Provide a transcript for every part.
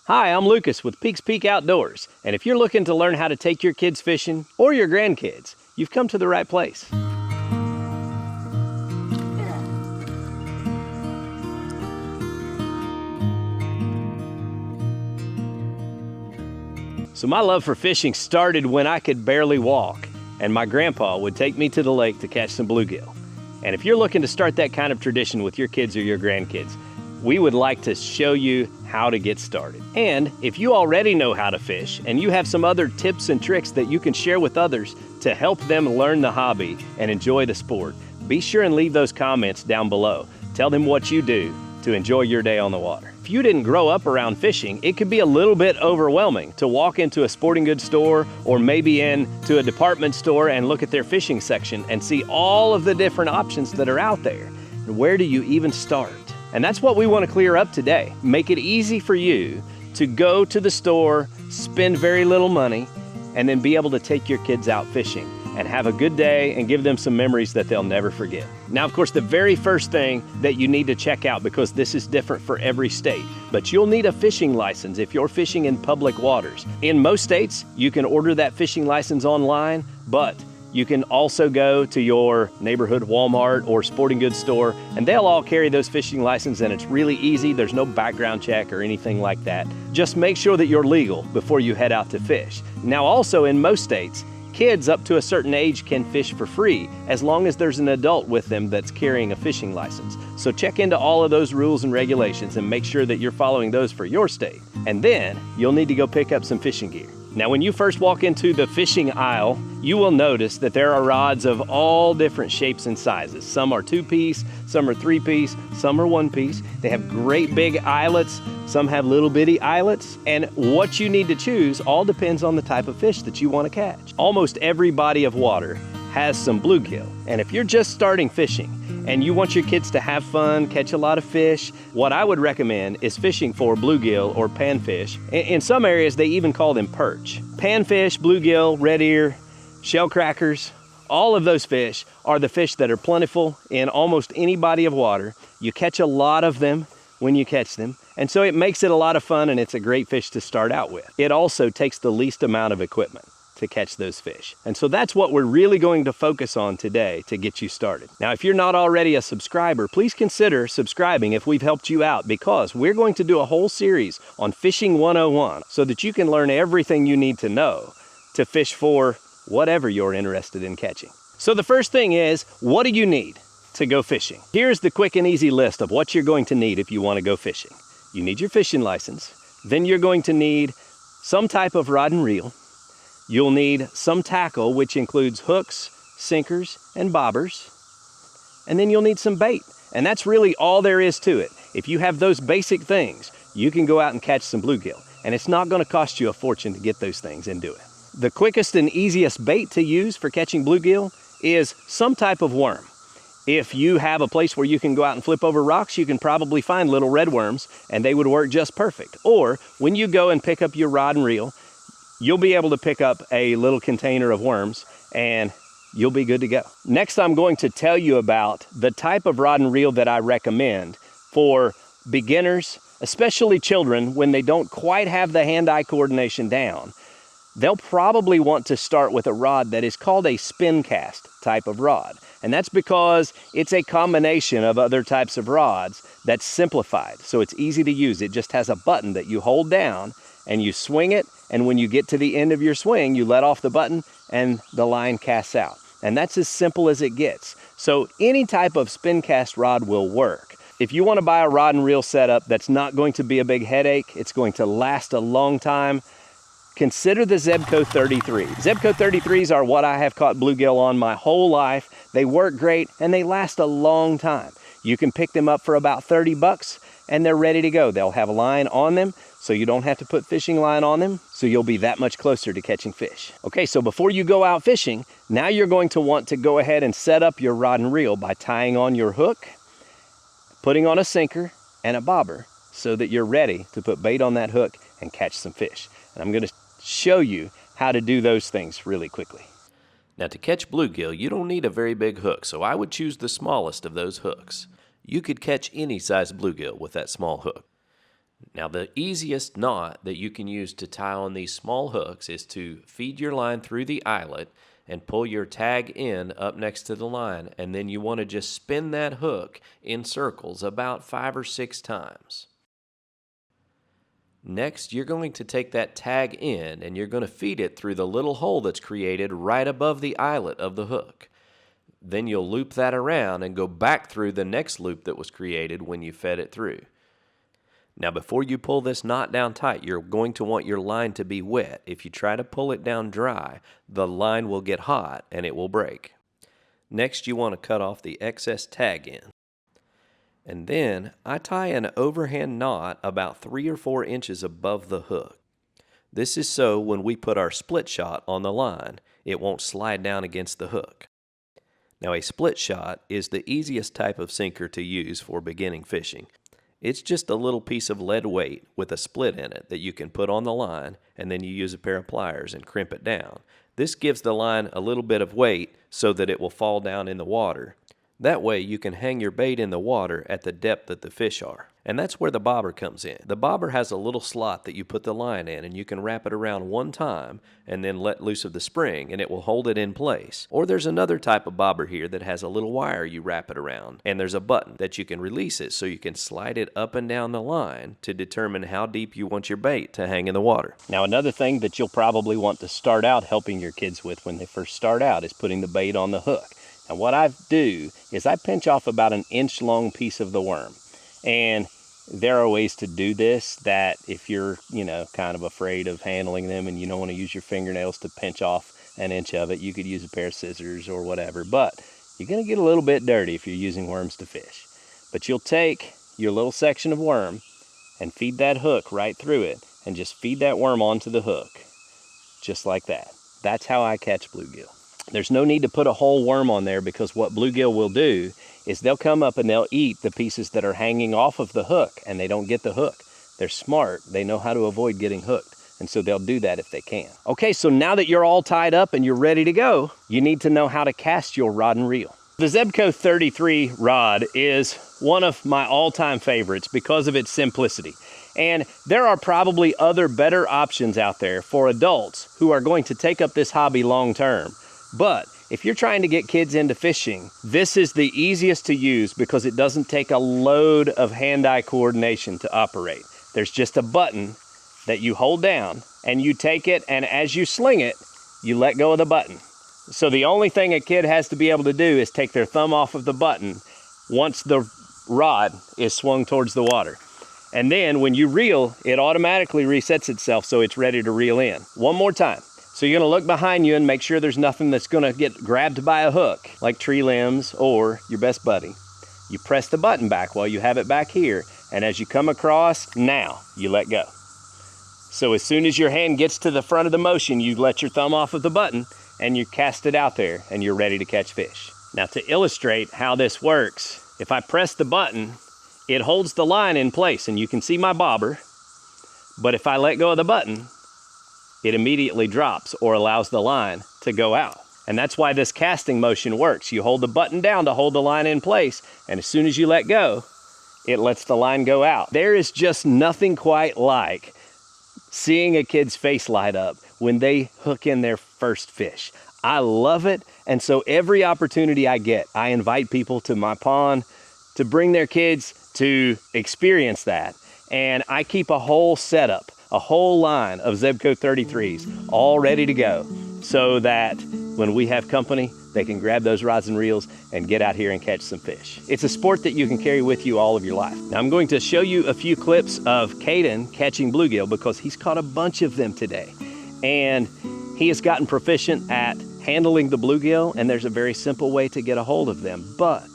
Hi, I'm Lucas with Peaks Peak Outdoors, and if you're looking to learn how to take your kids fishing or your grandkids, you've come to the right place. So my love for fishing started when I could barely walk, and my grandpa would take me to the lake to catch some bluegill. And if you're looking to start that kind of tradition with your kids or your grandkids, we would like to show you how to get started. And if you already know how to fish and you have some other tips and tricks that you can share with others to help them learn the hobby and enjoy the sport, be sure and leave those comments down below. Tell them what you do to enjoy your day on the water. If you didn't grow up around fishing, it could be a little bit overwhelming to walk into a sporting goods store or maybe into a department store and look at their fishing section and see all of the different options that are out there. And where do you even start? And that's what we want to clear up today. Make it easy for you to go to the store, spend very little money, and then be able to take your kids out fishing and have a good day and give them some memories that they'll never forget. Now, of course, the very first thing that you need to check out, because this is different for every state, but you'll need a fishing license if you're fishing in public waters. In most states, you can order that fishing license online, but you can also go to your neighborhood Walmart or sporting goods store, and they'll all carry those fishing licenses, and it's really easy. There's no background check or anything like that. Just make sure that you're legal before you head out to fish. Now, also in most states, kids up to a certain age can fish for free as long as there's an adult with them that's carrying a fishing license. So check into all of those rules and regulations and make sure that you're following those for your state. And then you'll need to go pick up some fishing gear. Now, when you first walk into the fishing aisle, you will notice that there are rods of all different shapes and sizes. Some are 2-piece, some are 3-piece, some are 1-piece. They have great big eyelets, some have little bitty eyelets, and what you need to choose all depends on the type of fish that you want to catch. Almost every body of water has some bluegill, and if you're just starting fishing and you want your kids to have fun, catch a lot of fish, what I would recommend is fishing for bluegill or panfish. In some areas, they even call them perch. Panfish, bluegill, red ear, shellcrackers, all of those fish are the fish that are plentiful in almost any body of water. You catch a lot of them when you catch them, and so it makes it a lot of fun, and it's a great fish to start out with. It also takes the least amount of equipment to catch those fish. And so that's what we're really going to focus on today to get you started. Now, if you're not already a subscriber, please consider subscribing if we've helped you out, because we're going to do a whole series on Fishing 101 so that you can learn everything you need to know to fish for whatever you're interested in catching. So the first thing is, what do you need to go fishing? Here's the quick and easy list of what you're going to need if you want to go fishing. You need your fishing license. Then you're going to need some type of rod and reel. You'll need some tackle, which includes hooks, sinkers, and bobbers. And then you'll need some bait. And that's really all there is to it. If you have those basic things, you can go out and catch some bluegill. And it's not going to cost you a fortune to get those things and do it. The quickest and easiest bait to use for catching bluegill is some type of worm. If you have a place where you can go out and flip over rocks, you can probably find little red worms, and they would work just perfect. Or when you go and pick up your rod and reel, you'll be able to pick up a little container of worms and you'll be good to go. Next, I'm going to tell you about the type of rod and reel that I recommend for beginners, especially children, when they don't quite have the hand-eye coordination down. They'll probably want to start with a rod that is called a Spincast type of rod. And that's because it's a combination of other types of rods that's simplified. So it's easy to use. It just has a button that you hold down and you swing it, and when you get to the end of your swing, you let off the button and the line casts out. And that's as simple as it gets. So any type of Spincast rod will work. If you want to buy a rod and reel setup that's not going to be a big headache, it's going to last a long time, consider the Zebco 33. Zebco 33s are what I have caught bluegill on my whole life. They work great and they last a long time. You can pick them up for about 30 bucks and they're ready to go. They'll have a line on them, so you don't have to put fishing line on them, so you'll be that much closer to catching fish. Okay, so before you go out fishing, now you're going to want to go ahead and set up your rod and reel by tying on your hook, putting on a sinker and a bobber so that you're ready to put bait on that hook and catch some fish. And I'm going to show you how to do those things really quickly. Now, to catch bluegill, you don't need a very big hook, so I would choose the smallest of those hooks. You could catch any size bluegill with that small hook. Now, the easiest knot that you can use to tie on these small hooks is to feed your line through the eyelet and pull your tag end up next to the line, and then you want to just spin that hook in circles about 5 or 6 times. Next, you're going to take that tag end and you're going to feed it through the little hole that's created right above the eyelet of the hook. Then you'll loop that around and go back through the next loop that was created when you fed it through. Now, before you pull this knot down tight, you're going to want your line to be wet. If you try to pull it down dry, the line will get hot and it will break. Next, you want to cut off the excess tag end. And then I tie an overhand knot about 3 or 4 inches above the hook. This is so when we put our split shot on the line, it won't slide down against the hook. Now, a split shot is the easiest type of sinker to use for beginning fishing. It's just a little piece of lead weight with a split in it that you can put on the line, and then you use a pair of pliers and crimp it down. This gives the line a little bit of weight so that it will fall down in the water. That way you can hang your bait in the water at the depth that the fish are. And that's where the bobber comes in. The bobber has a little slot that you put the line in, and you can wrap it around one time and then let loose of the spring and it will hold it in place. Or there's another type of bobber here that has a little wire you wrap it around, and there's a button that you can release it so you can slide it up and down the line to determine how deep you want your bait to hang in the water. Now, another thing that you'll probably want to start out helping your kids with when they first start out is putting the bait on the hook. And what I do is I pinch off about an inch long piece of the worm. And there are ways to do this that if you're, kind of afraid of handling them and you don't want to use your fingernails to pinch off an inch of it, you could use a pair of scissors or whatever. But you're going to get a little bit dirty if you're using worms to fish. But you'll take your little section of worm and feed that hook right through it and just feed that worm onto the hook, just like that. That's how I catch bluegill. There's no need to put a whole worm on there, because what bluegill will do is they'll come up and they'll eat the pieces that are hanging off of the hook, and they don't get the hook. They're smart. They know how to avoid getting hooked, and so they'll do that if they can. Okay, so now that you're all tied up and you're ready to go, you need to know how to cast your rod and reel. The Zebco 33 rod is one of my all-time favorites because of its simplicity. And there are probably other better options out there for adults who are going to take up this hobby long term. But if you're trying to get kids into fishing, this is the easiest to use because it doesn't take a load of hand-eye coordination to operate. There's just a button that you hold down and you take it, and as you sling it, you let go of the button. So the only thing a kid has to be able to do is take their thumb off of the button once the rod is swung towards the water. And then when you reel, it automatically resets itself so it's ready to reel in. One more time. So you're gonna look behind you and make sure there's nothing that's gonna get grabbed by a hook, like tree limbs or your best buddy. You press the button back while you have it back here, and as you come across, now you let go. So as soon as your hand gets to the front of the motion, you let your thumb off of the button and you cast it out there and you're ready to catch fish. Now, to illustrate how this works, if I press the button, it holds the line in place and you can see my bobber, but if I let go of the button, it immediately drops or allows the line to go out. And that's why this casting motion works. You hold the button down to hold the line in place, and as soon as you let go, it lets the line go out. There is just nothing quite like seeing a kid's face light up when they hook in their first fish. I love it, and so every opportunity I get, I invite people to my pond to bring their kids to experience that. And I keep a whole setup, a whole line of Zebco 33s all ready to go so that when we have company, they can grab those rods and reels and get out here and catch some fish. It's a sport that you can carry with you all of your life. Now I'm going to show you a few clips of Caden catching bluegill because he's caught a bunch of them today. And he has gotten proficient at handling the bluegill, and there's a very simple way to get a hold of them. But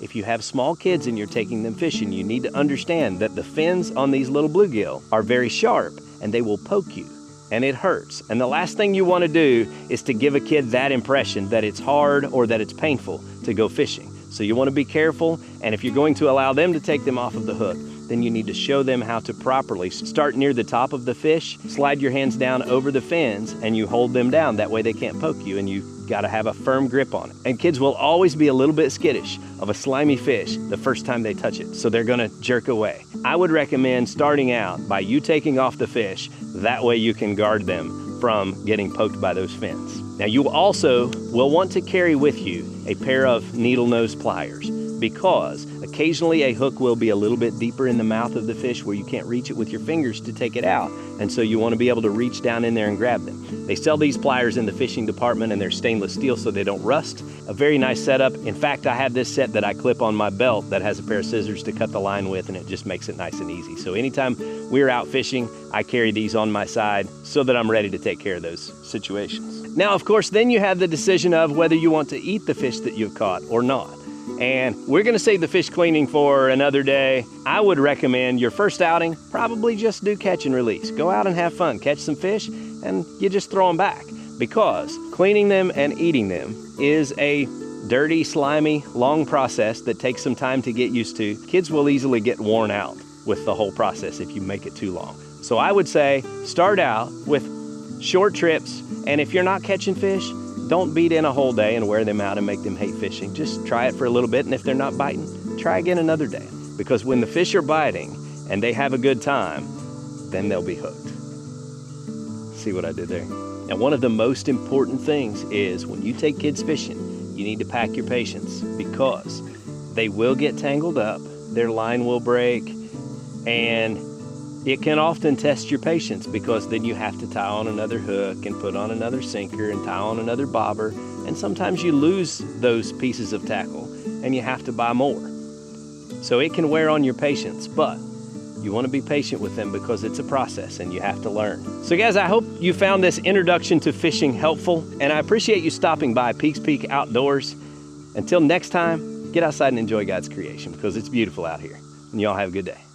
if you have small kids and you're taking them fishing, you need to understand that the fins on these little bluegill are very sharp and they will poke you and it hurts. And the last thing you want to do is to give a kid that impression that it's hard or that it's painful to go fishing. So you want to be careful, and if you're going to allow them to take them off of the hook, then you need to show them how to properly start near the top of the fish, slide your hands down over the fins, and you hold them down. That way they can't poke you, and you gotta have a firm grip on it. And kids will always be a little bit skittish of a slimy fish the first time they touch it, so they're gonna jerk away. I would recommend starting out by you taking off the fish. That way you can guard them from getting poked by those fins. Now you also will want to carry with you a pair of needle nose pliers, because occasionally a hook will be a little bit deeper in the mouth of the fish where you can't reach it with your fingers to take it out. And so you want to be able to reach down in there and grab them. They sell these pliers in the fishing department, and they're stainless steel so they don't rust. A very nice setup. In fact, I have this set that I clip on my belt that has a pair of scissors to cut the line with, and it just makes it nice and easy. So anytime we're out fishing, I carry these on my side so that I'm ready to take care of those situations. Now, of course, then you have the decision of whether you want to eat the fish that you've caught or not. And we're gonna save the fish cleaning for another day. I would recommend your first outing, probably just do catch and release. Go out and have fun, catch some fish, and you just throw them back. Because cleaning them and eating them is a dirty, slimy, long process that takes some time to get used to. Kids will easily get worn out with the whole process if you make it too long. So I would say start out with short trips, and if you're not catching fish, don't beat in a whole day and wear them out and make them hate fishing. Just try it for a little bit, and if they're not biting, try again another day. Because when the fish are biting and they have a good time, then they'll be hooked. See what I did there? Now, one of the most important things is when you take kids fishing, you need to pack your patience, because they will get tangled up, their line will break, and it can often test your patience, because then you have to tie on another hook and put on another sinker and tie on another bobber, and sometimes you lose those pieces of tackle and you have to buy more. So it can wear on your patience, but you want to be patient with them because it's a process and you have to learn. So guys, I hope you found this introduction to fishing helpful, and I appreciate you stopping by Peek's Peak Outdoors. Until next time, get outside and enjoy God's creation, because it's beautiful out here. And y'all have a good day.